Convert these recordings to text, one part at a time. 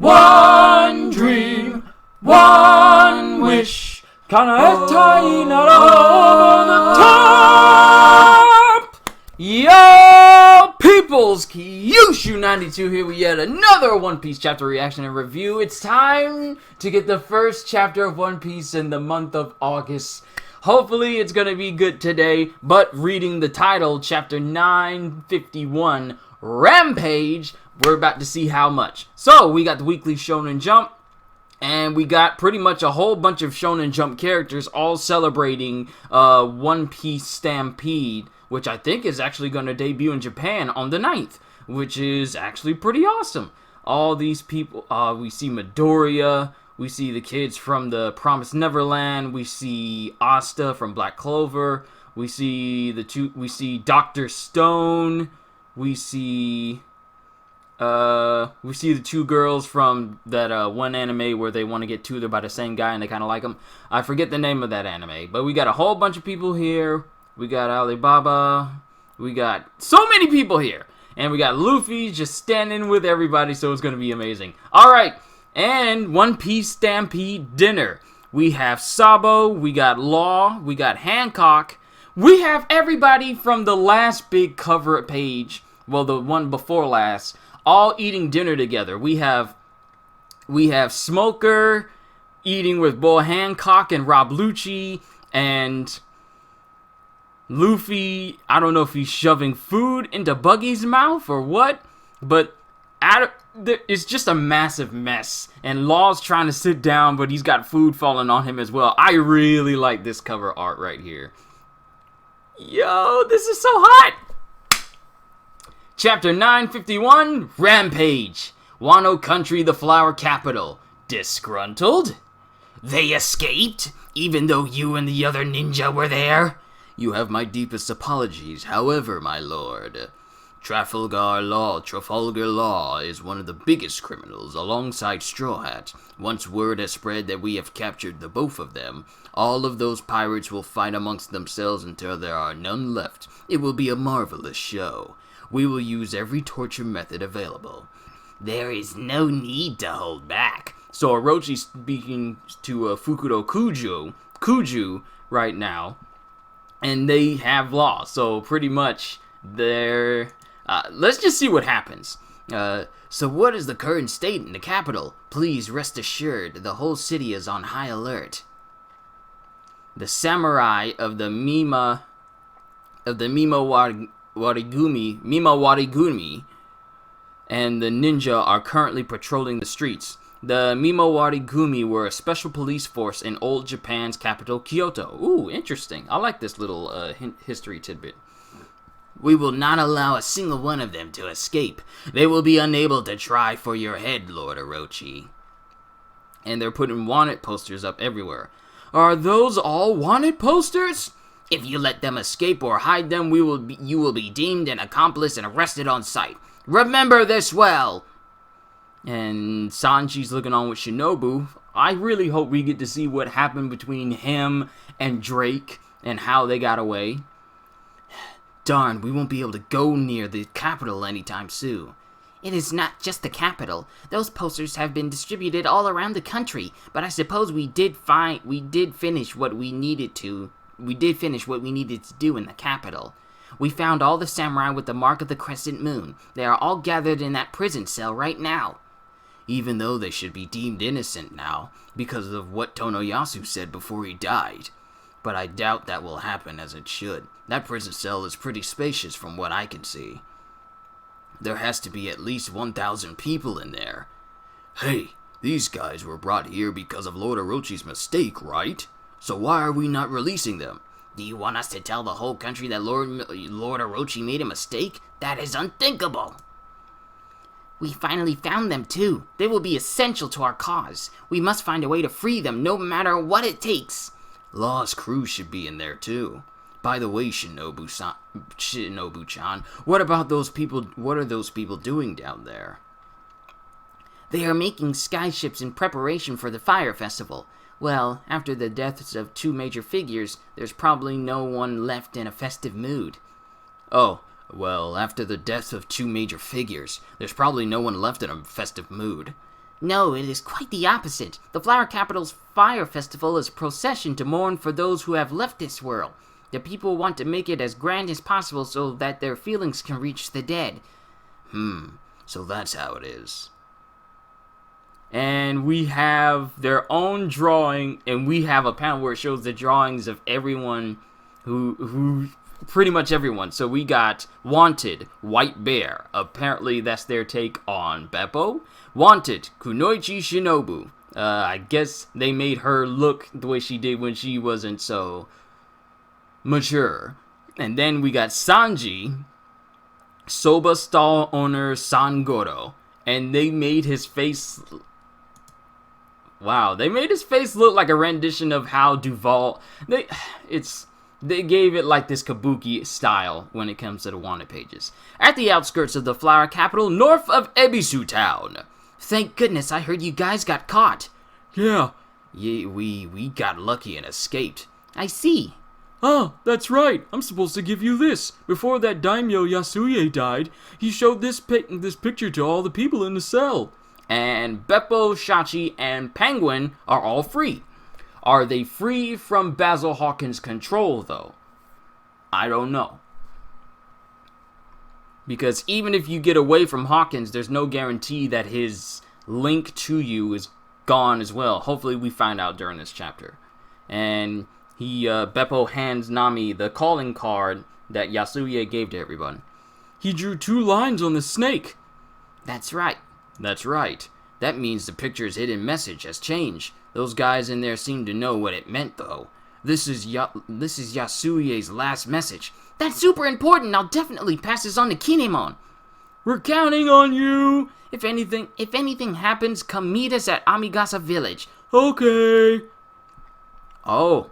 one dream, one wish. Kanaetai nara the top! Yo, peoples! Kyushu92 here with yet another One Piece chapter reaction and review. It's time to get the first chapter of One Piece in the month of August. Hopefully it's gonna be good today, but reading the title, chapter 951, Rampage, we're about to see how much. So, we got the weekly Shonen Jump, and we got pretty much a whole bunch of Shonen Jump characters all celebrating One Piece Stampede, which I think is actually going to debut in Japan on the 9th, which is actually pretty awesome. All these people, we see Midoriya, we see the kids from the Promised Neverland, we see Asta from Black Clover, we see Dr. Stone, we see the two girls from that one anime where they want to get tutored by the same guy and they kind of like him. I forget the name of that anime, but we got a whole bunch of people here. We got Alibaba. We got so many people here. And we got Luffy just standing with everybody, so it's going to be amazing. Alright, and One Piece Stampede dinner. We have Sabo, we got Law, we got Hancock. We have everybody from the last big cover page, well, the one before last, all eating dinner together. We have Smoker eating with Bull Hancock and Rob Lucci, and Luffy, I don't know if he's shoving food into Buggy's mouth or what, but it's just a massive mess. And Law's trying to sit down, but he's got food falling on him as well. I really like this cover art right here. Yo, this is so hot! Chapter 951, Rampage. Wano Country, the flower capital. Disgruntled? They escaped, even though you and the other ninja were there? You have my deepest apologies, however, my lord. Trafalgar Law is one of the biggest criminals, alongside Straw Hat. Once word has spread that we have captured the both of them, all of those pirates will fight amongst themselves until there are none left. It will be a marvelous show. We will use every torture method available. There is no need to hold back. So Orochi's speaking to Fukudo Kuju right now, and they have Law. So pretty much they're... let's just see what happens. So what is the current state in the capital? Please rest assured the whole city is on high alert. The samurai of the Mima Warigumi and the ninja are currently patrolling the streets. The Mima Warigumi were a special police force in old Japan's capital, Kyoto. Ooh, interesting. I like this little history tidbit. We will not allow a single one of them to escape. They will be unable to try for your head, Lord Orochi. And they're putting wanted posters up everywhere. Are those all wanted posters? If you let them escape or hide them, you will be deemed an accomplice and arrested on sight. Remember this well! And Sanji's looking on with Shinobu. I really hope we get to see what happened between him and Drake and how they got away. Darn, we won't be able to go near the capital anytime soon. It is not just the capital. Those posters have been distributed all around the country, but I suppose we did finish what we needed to do in the capital. We found all the samurai with the mark of the crescent moon. They are all gathered in that prison cell right now. Even though they should be deemed innocent now, because of what Tonoyasu said before he died. But I doubt that will happen as it should. That prison cell is pretty spacious from what I can see. There has to be at least 1,000 people in there. Hey, these guys were brought here because of Lord Orochi's mistake, right? So why are we not releasing them? Do you want us to tell the whole country that Lord Orochi made a mistake? That is unthinkable. We finally found them too. They will be essential to our cause. We must find a way to free them no matter what it takes. Law's crew should be in there too. By the way, Shinobu-chan, what about those people? What are those people doing down there? They are making skyships in preparation for the fire festival. Well, after the deaths of two major figures, there's probably no one left in a festive mood. Oh, well, after the deaths of two major figures, there's probably no one left in a festive mood. No, it is quite the opposite. The Flower Capital's Fire Festival is a procession to mourn for those who have left this world. The people want to make it as grand as possible so that their feelings can reach the dead. So that's how it is. And we have their own drawing, and we have a panel where it shows the drawings of everyone who pretty much everyone. So we got Wanted, White Bear. Apparently that's their take on Beppo. Wanted, Kunoichi Shinobu. I guess they made her look the way she did when she wasn't so mature. And then we got Sanji, Soba stall owner Sangoro. And they made his face... Wow, they made his face look like a rendition of how Duval... They gave it like this kabuki style when it comes to the wanted pages. At the outskirts of the Flower Capital, north of Ebisu Town. Thank goodness I heard you guys got caught. Yeah, we got lucky and escaped. I see. Ah, that's right. I'm supposed to give you this. Before that daimyo Yasuye died, he showed this picture to all the people in the cell. And Beppo, Shachi, and Penguin are all free. Are they free from Basil Hawkins' control, though? I don't know. Because even if you get away from Hawkins, there's no guarantee that his link to you is gone as well. Hopefully we find out during this chapter. And Beppo hands Nami the calling card that Yasuye gave to everyone. He drew 2 lines on the snake. That's right. That's right. That means the picture's hidden message has changed. Those guys in there seem to know what it meant, though. This is Yasuye's last message. That's super important. I'll definitely pass this on to Kinemon. We're counting on you. If anything happens, come meet us at Amigasa Village. Okay. Oh.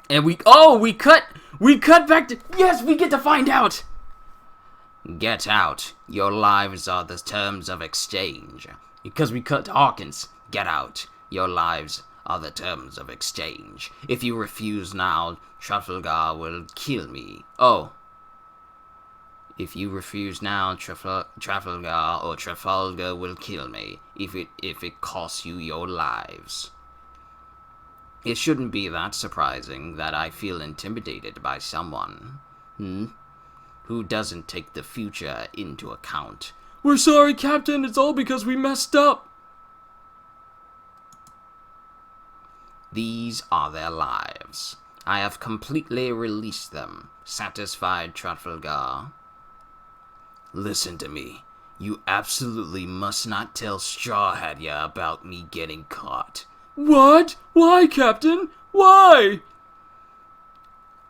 And we cut back to... Yes, we get to find out. Get out. Your lives are the terms of exchange. Because we cut to Hawkins. Get out. Your lives are the terms of exchange. If you refuse now, Trafalgar will kill me. Oh. If you refuse now, Trafalgar will kill me. If it costs you your lives. It shouldn't be that surprising that I feel intimidated by someone. Who doesn't take the future into account. We're sorry, Captain. It's all because we messed up. These are their lives. I have completely released them. Satisfied, Trafalgar? Listen to me. You absolutely must not tell Strawhead about me getting caught. What? Why, Captain? Why?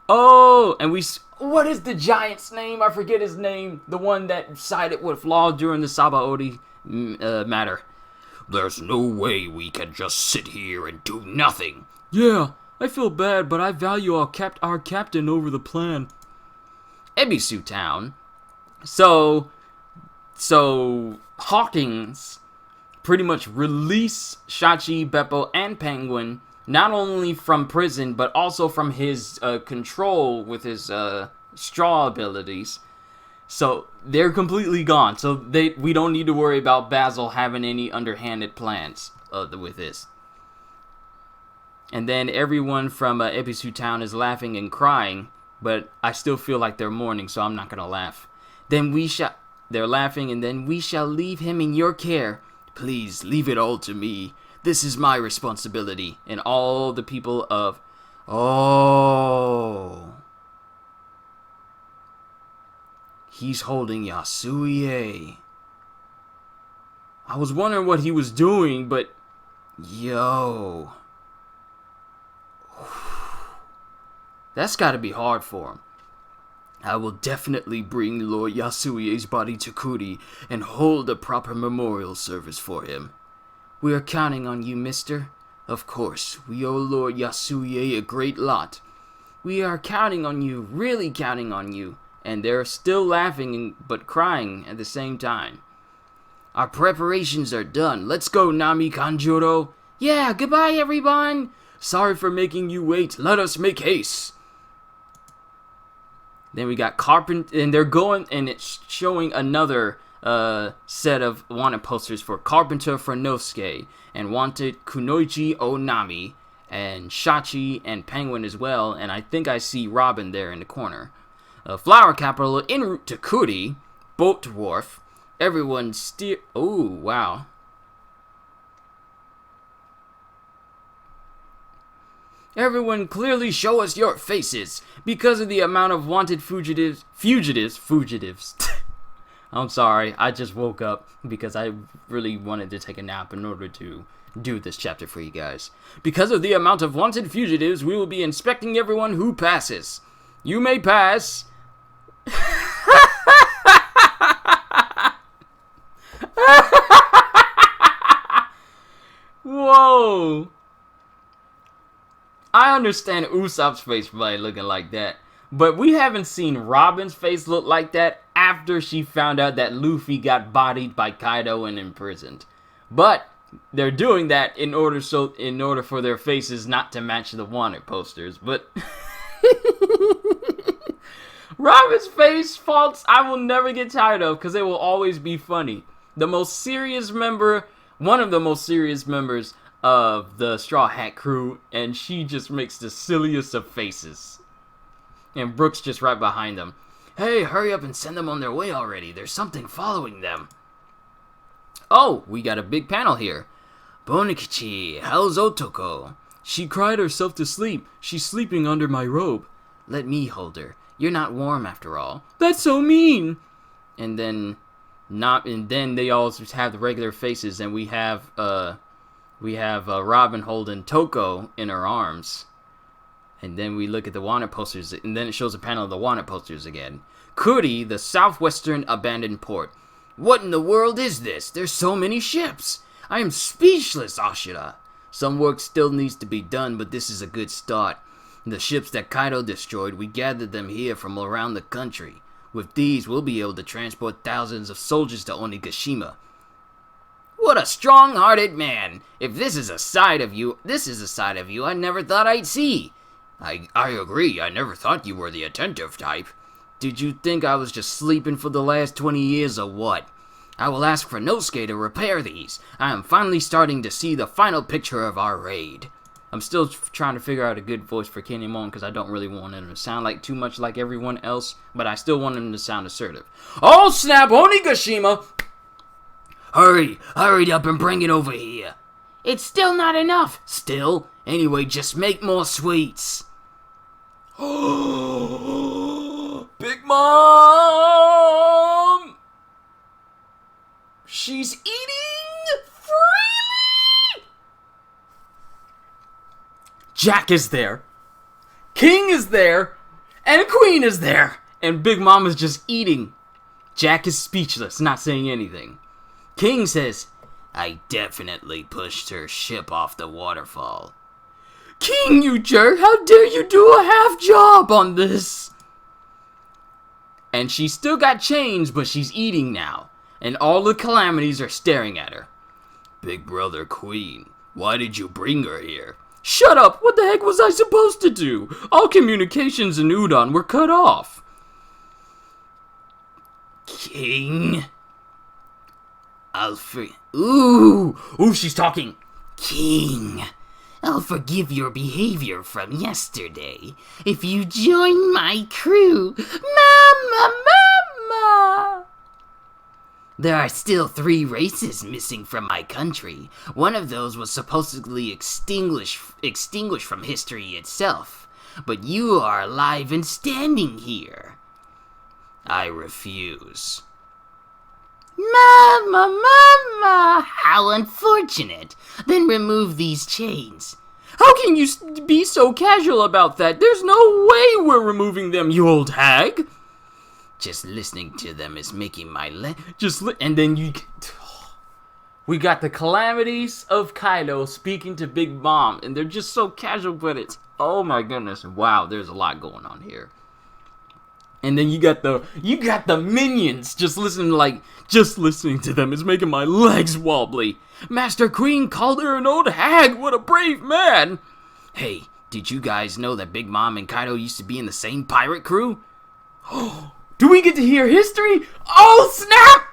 Oh, and what is the giant's name? I forget his name. The one that sided with Law during the Sabaody matter. There's no way we can just sit here and do nothing. Yeah, I feel bad, but I value our captain over the plan. Ebisu Town. So Hawkins pretty much release Shachi, Beppo, and Penguin, not only from prison, but also from his control with his straw abilities. So they're completely gone. So we don't need to worry about Basil having any underhanded plans with this. And then everyone from Ebisu Town is laughing and crying, but I still feel like they're mourning, so I'm not gonna laugh. They're laughing, and then we shall leave him in your care. Please leave it all to me. This is my responsibility. And all the people of... Oh... He's holding Yasuye. I was wondering what he was doing, but... Yo... That's gotta be hard for him. I will definitely bring Lord Yasuye's body to Kuri and hold a proper memorial service for him. We are counting on you, mister. Of course, we owe Lord Yasuye a great lot. We are counting on you, really counting on you. And they're still laughing but crying at the same time. Our preparations are done. Let's go, Nami Kanjuro. Yeah, goodbye, everyone. Sorry for making you wait. Let us make haste. Then we got Carpenter, and they're going, and it's showing another set of wanted posters for Carpenter for Nosuke, and wanted Kunoichi Onami, and Shachi, and Penguin as well, and I think I see Robin there in the corner. Flower Capital, en route to Kuri, Boat Dwarf, everyone steer... Oh, wow. Everyone clearly show us your faces. Because of the amount of wanted fugitives. I'm sorry, I just woke up because I really wanted to take a nap in order to do this chapter for you guys. Because of the amount of wanted fugitives, we will be inspecting everyone who passes. You may pass. Whoa. I understand Usopp's face by looking like that, but we haven't seen Robin's face look like that after she found out that Luffy got bodied by Kaido and imprisoned. But they're doing that in order for their faces not to match the wanted posters. But Robin's face faults I will never get tired of because they will always be funny. The most serious member, one of the most serious members of the Straw Hat crew, and she just makes the silliest of faces. And Brooks just right behind them. Hey, hurry up and send them on their way already. There's something following them. Oh, we got a big panel here. Bonikichi, how's Otoko? She cried herself to sleep. She's sleeping under my robe. Let me hold her. You're not warm after all. That's so mean. And then they all just have the regular faces, and we have Robin holding Toko in her arms. And then we look at the wanted posters, and then it shows a panel of the wanted posters again. Kuri, the southwestern abandoned port. What in the world is this? There's so many ships. I am speechless, Ashura. Some work still needs to be done, but this is a good start. The ships that Kaido destroyed, we gathered them here from around the country. With these, we'll be able to transport thousands of soldiers to Onigashima. What a strong-hearted man! If this is a side of you I never thought I'd see. I agree, I never thought you were the attentive type. Did you think I was just sleeping for the last 20 years or what? I will ask for Nosuke to repair these. I am finally starting to see the final picture of our raid. I'm still trying to figure out a good voice for Kinemon because I don't really want him to sound like too much like everyone else, but I still want him to sound assertive. Oh snap, Onigashima! Hurry up and bring it over here. It's still not enough. Still? Anyway, just make more sweets. Big Mom! She's eating freely! Jack is there. King is there. And Queen is there. And Big Mom is just eating. Jack is speechless, not saying anything. King says, I definitely pushed her ship off the waterfall. King, you jerk! How dare you do a half job on this? And she's still got chains, but she's eating now. And all the calamities are staring at her. Big brother Queen, why did you bring her here? Shut up! What the heck was I supposed to do? All communications in Udon were cut off. King? Ooh, she's talking. King, I'll forgive your behavior from yesterday if you join my crew. Mama! There are still 3 races missing from my country. One of those was supposedly extinguished from history itself. But you are alive and standing here. I refuse. Mama, how unfortunate. Then remove these chains. How can you be so casual about that? There's no way we're removing them, you old hag. Just listening to them is making my and then we got the calamities of Kaido speaking to Big Mom, and they're just so casual, but it's, oh my goodness, wow, there's a lot going on here. And then you got the minions just listening to them is making my legs wobbly. Master Queen called her an old hag. What a brave man. Hey, did you guys know that Big Mom and Kaido used to be in the same pirate crew? Do we get to hear history? Oh, snap!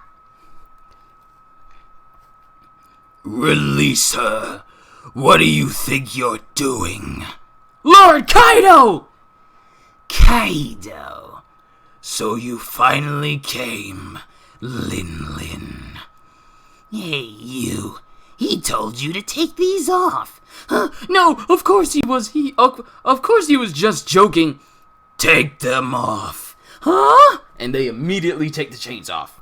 Release her. What do you think you're doing? Lord Kaido! Kaido. So you finally came, Lin Lin. Hey, you. He told you to take these off. No, of course he was. Of course he was just joking. Take them off. Huh? And they immediately take the chains off.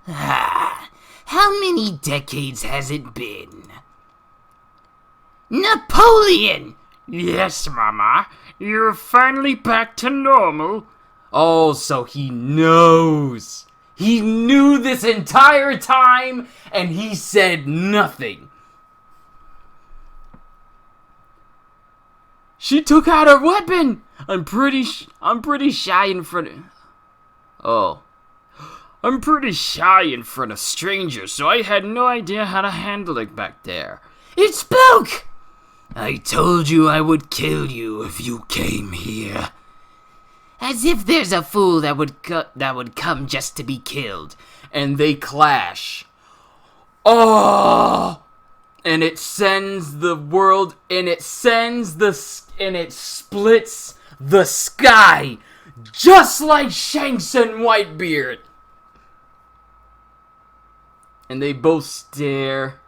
How many decades has it been? Napoleon! Yes, Mama. You're finally back to normal. Oh, so he knows. He knew this entire time, and he said nothing. She took out her weapon. I'm pretty shy in front of... Oh. I'm pretty shy in front of strangers, so I had no idea how to handle it back there. It spoke! I told you I would kill you if you came here. As if there's a fool that would come just to be killed. And they clash. Oh! And it sends the world, and it splits the sky, just like Shanks and Whitebeard. And they both stare.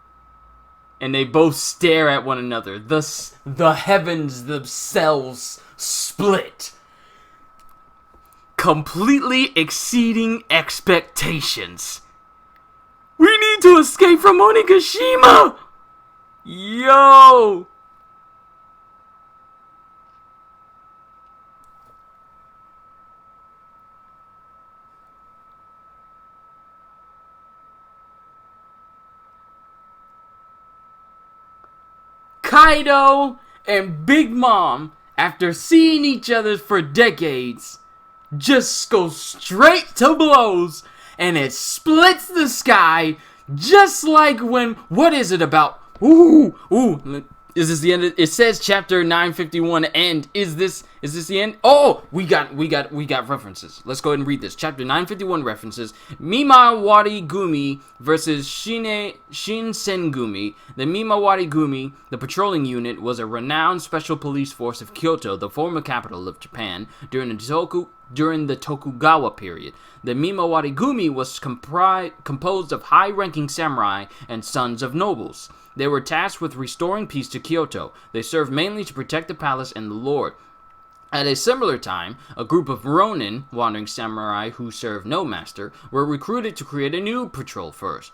And they both stare at one another. The heavens themselves split. Completely exceeding expectations. We need to escape from Onigashima! Yo! Kaido and Big Mom, after seeing each other for decades, just go straight to blows, and it splits the sky, just like when, what is it about? Is this the end? It says chapter 951 end. Is this the end? Oh, we got references. Let's go ahead and read this. Chapter 951 references Mimawari Gumi versus Shinsengumi. The Mimawari Gumi, the patrolling unit, was a renowned special police force of Kyoto, the former capital of Japan, during the Tokugawa period. The Mimawari Gumi was composed of high-ranking samurai and sons of nobles. They were tasked with restoring peace to Kyoto. They served mainly to protect the palace and the lord. At a similar time, a group of Ronin, wandering samurai who served no master, were recruited to create a new patrol force.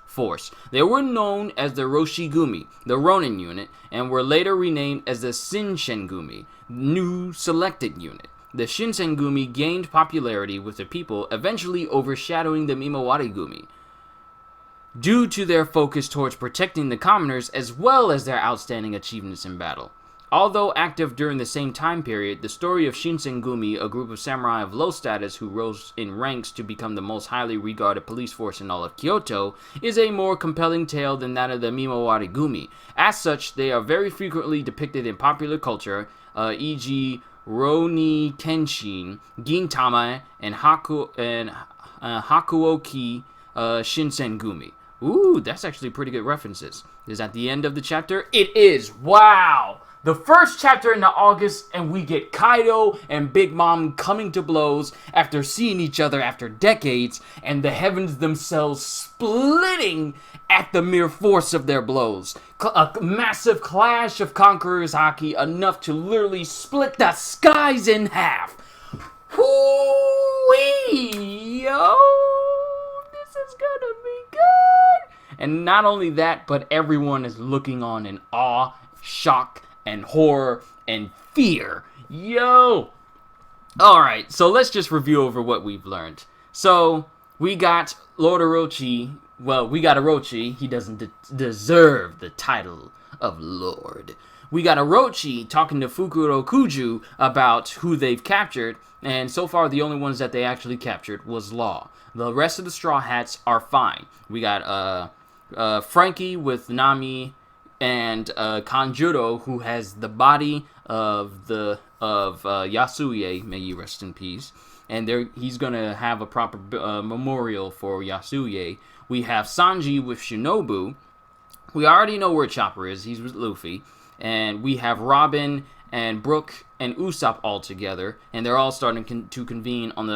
They were known as the Roshigumi, the Ronin unit, and were later renamed as the Shinsengumi, new selected unit. The Shinsengumi gained popularity with the people, eventually overshadowing the Mimawari Gumi, due to their focus towards protecting the commoners as well as their outstanding achievements in battle. Although active during the same time period, the story of Shinsengumi, a group of samurai of low status who rose in ranks to become the most highly regarded police force in all of Kyoto, is a more compelling tale than that of the Mimawari Gumi. As such, they are very frequently depicted in popular culture, e.g. Roni Kenshin, Gintama, and Hakuoki Shinsengumi. Ooh, that's actually pretty good references. Is that the end of the chapter? It is! Wow! The first chapter in August, and we get Kaido and Big Mom coming to blows after seeing each other after decades, and the heavens themselves splitting at the mere force of their blows. A massive clash of conquerors haki, enough to literally split the skies in half. Hoo-wee! Yo! This is gonna be good! And not only that, but everyone is looking on in awe, shock, and horror, and fear. Yo! Alright, so let's just review over what we've learned. So, we got Lord Orochi. Well, we got Orochi. He doesn't deserve the title of Lord. We got Orochi talking to Fukurokuju about who they've captured, and so far the only ones that they actually captured was Law. The rest of the Straw Hats are fine. We got Frankie with Nami and Kanjuro, who has the body of Yasuye, may he rest in peace. And he's gonna have a proper memorial for Yasuye. We have Sanji with Shinobu, We already know where Chopper is. He's with Luffy. And we have Robin and Brook and Usopp all together. And they're all starting to convene on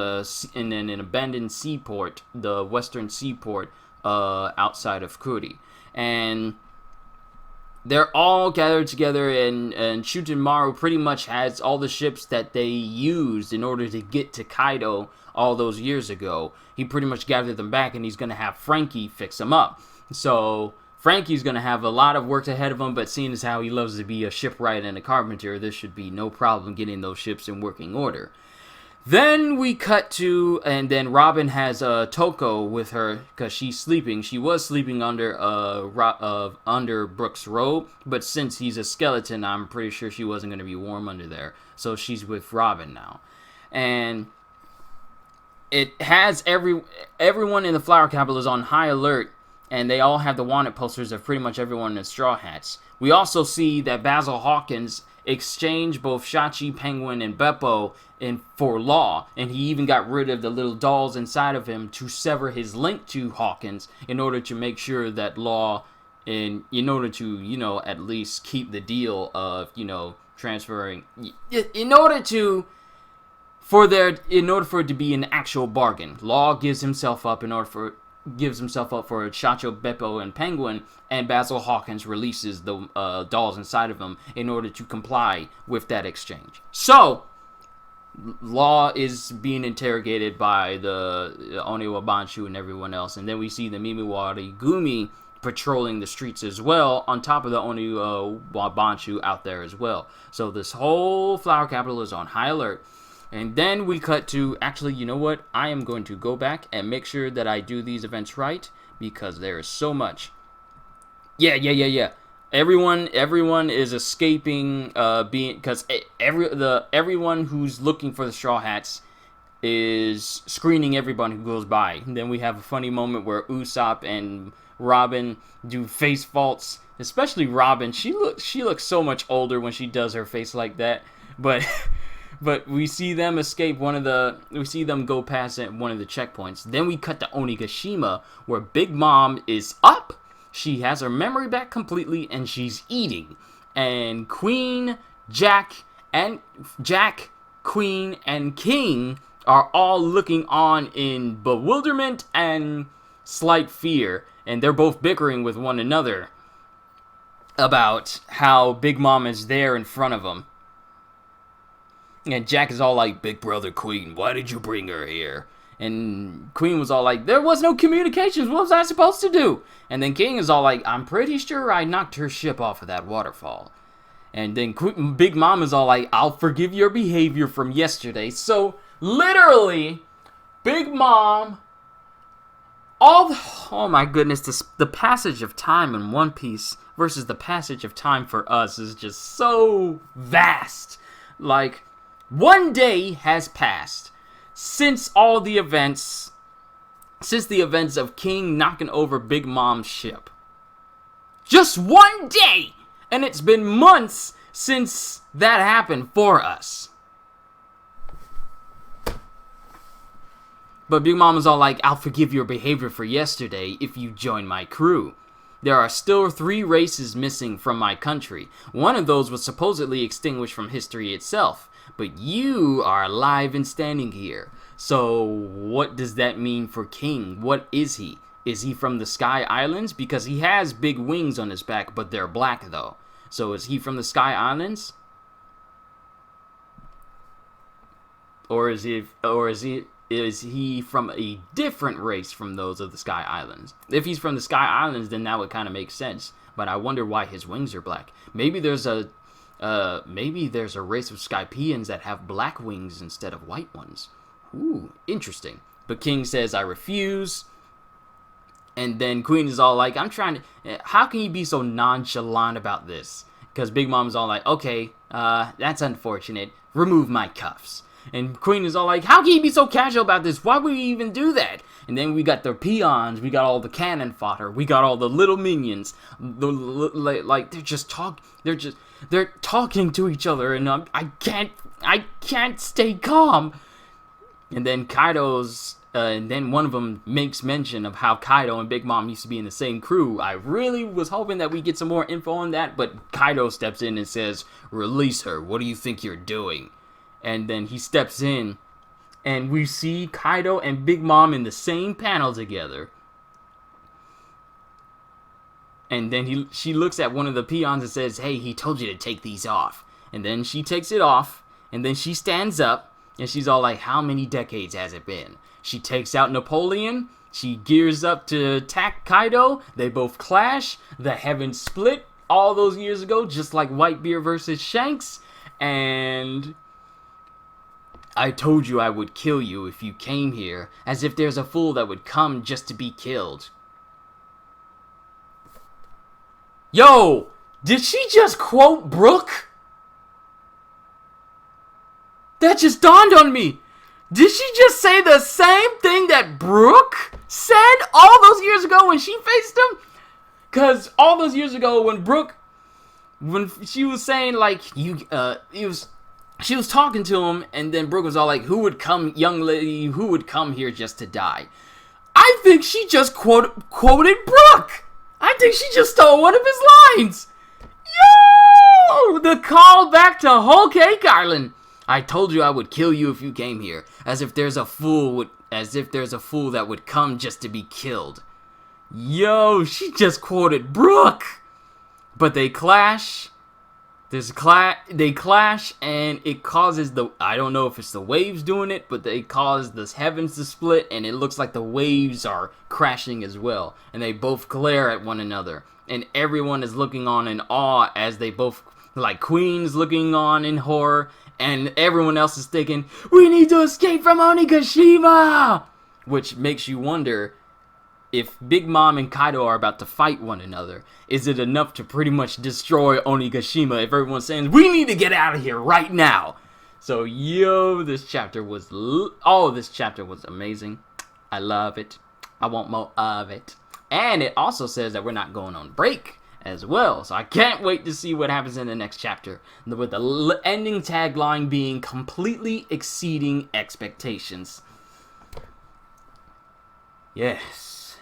in an abandoned seaport, the western seaport outside of Kuri. And they're all gathered together, and Shuten pretty much has all the ships that they used in order to get to Kaido all those years ago. He pretty much gathered them back, and he's going to have Frankie fix them up. So Frankie's going to have a lot of work ahead of him, but seeing as how he loves to be a shipwright and a carpenter, this should be no problem getting those ships in working order. Then we cut to, and then Robin has Toko with her because she's sleeping. She was sleeping under Brook's robe, but since he's a skeleton, I'm pretty sure she wasn't going to be warm under there. So she's with Robin now, and it has everyone in the Flower Capital is on high alert, and they all have the wanted posters of pretty much everyone in Straw Hats. We also see that Basil Hawkins exchange both Shachi, Penguin, and Beppo for Law, and he even got rid of the little dolls inside of him to sever his link to Hawkins in order to make sure that Law, in order to, at least keep the deal of, transferring, in order for it to be an actual bargain. Law gives himself up for Shacho, Beppo, and Penguin, and Basil Hawkins releases the dolls inside of him in order to comply with that exchange. So, Law is being interrogated by the Oniwa Banshu and everyone else, and then we see the Mimiwari Gumi patrolling the streets as well, on top of the Oniwa Banshu out there as well. So this whole Flower Capital is on high alert. And then we cut to, actually, you know what? I am going to go back and make sure that I do these events right, because there is so much. Yeah. Everyone is escaping, because everyone who's looking for the Straw Hats is screening everyone who goes by. And then we have a funny moment where Usopp and Robin do face faults, especially Robin. She looks so much older when she does her face like that, but. But we see them escape we see them go past at one of the checkpoints. Then we cut to Onigashima, where Big Mom is up. She has her memory back completely, and she's eating. And Queen, Queen, and King are all looking on in bewilderment and slight fear. And they're both bickering with one another about how Big Mom is there in front of them. And Jack is all like, "Big brother Queen, why did you bring her here?" And Queen was all like, "There was no communications, what was I supposed to do?" And then King is all like, "I'm pretty sure I knocked her ship off of that waterfall." And then Big Mom is all like, "I'll forgive your behavior from yesterday." So, literally, Big Mom, oh my goodness, the passage of time in One Piece versus the passage of time for us is just so vast. Like, one day has passed since the events of King knocking over Big Mom's ship. Just one day! And it's been months since that happened for us. But Big Mom is all like, "I'll forgive your behavior for yesterday if you join my crew. There are still 3 races missing from my country. One of those was supposedly extinguished from history itself. But you are alive and standing here. So what does that mean for King? What is he? Is he from the Sky Islands? Because he has big wings on his back, but they're black though. So is he from the Sky Islands? Or is he from a different race from those of the Sky Islands? If he's from the Sky Islands, then that would kind of make sense. But I wonder why his wings are black. Maybe there's a race of Skypeans that have black wings instead of white ones. Ooh, interesting. But King says, "I refuse." And then Queen is all like, how can you be so nonchalant about this? Because Big Mom's all like, "Okay, that's unfortunate. Remove my cuffs." And Queen is all like, "How can you be so casual about this? Why would you even do that?" And then we got the peons, we got all the cannon fodder, we got all the little minions. They're talking to each other, and I can't stay calm. And then Kaido's and then one of them makes mention of how Kaido and Big Mom used to be in the same crew. I really was hoping that we get some more info on that, but Kaido steps in and says, "Release her. What do you think you're doing?" And then he steps in, and we see Kaido and Big Mom in the same panel together. And then she looks at one of the peons and says, "Hey, he told you to take these off." And then she takes it off, and then she stands up, and she's all like, "How many decades has it been?" She takes out Napoleon, she gears up to attack Kaido, they both clash, the heavens split all those years ago, just like Whitebeard versus Shanks, and I told you I would kill you if you came here, as if there's a fool that would come just to be killed. Yo, did she just quote Brook? That just dawned on me. Did she just say the same thing that Brook said all those years ago when she faced him? Because all those years ago when she was saying like, she was talking to him, and then Brook was all like, "Who would come, young lady, who would come here just to die?" I think she just quoted Brook. I think she just stole one of his lines. Yo! The call back to Whole Cake Island. I told you I would kill you if you came here, as if there's a fool that would come just to be killed. Yo, she just quoted Brook. But they clash. They clash, and it causes I don't know if it's the waves doing it, but they cause the heavens to split, and it looks like the waves are crashing as well. And they both glare at one another, and everyone is looking on in awe as they both, like Queen's looking on in horror, and everyone else is thinking, "We need to escape from Onigashima!" Which makes you wonder, if Big Mom and Kaido are about to fight one another, is it enough to pretty much destroy Onigashima if everyone's saying, "We need to get out of here right now"? So, yo, this chapter was amazing. I love it. I want more of it. And it also says that we're not going on break as well. So I can't wait to see what happens in the next chapter, with the ending tagline being "completely exceeding expectations." Yes.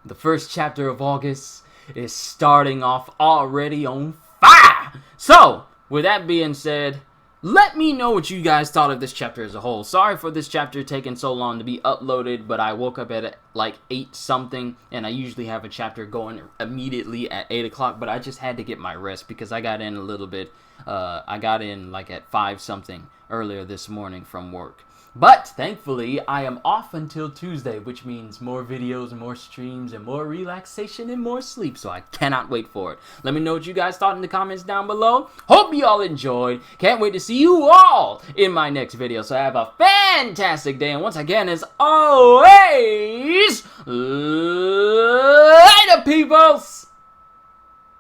The first chapter of August is starting off already on fire! So, with that being said, let me know what you guys thought of this chapter as a whole. Sorry for this chapter taking so long to be uploaded, but I woke up at like 8 something, and I usually have a chapter going immediately at 8 o'clock, but I just had to get my rest because I got in a little bit, I got in like at 5 something earlier this morning from work. But, thankfully, I am off until Tuesday, which means more videos, more streams, and more relaxation and more sleep, so I cannot wait for it. Let me know what you guys thought in the comments down below. Hope you all enjoyed. Can't wait to see you all in my next video, so have a fantastic day, and once again, as always, later, peoples!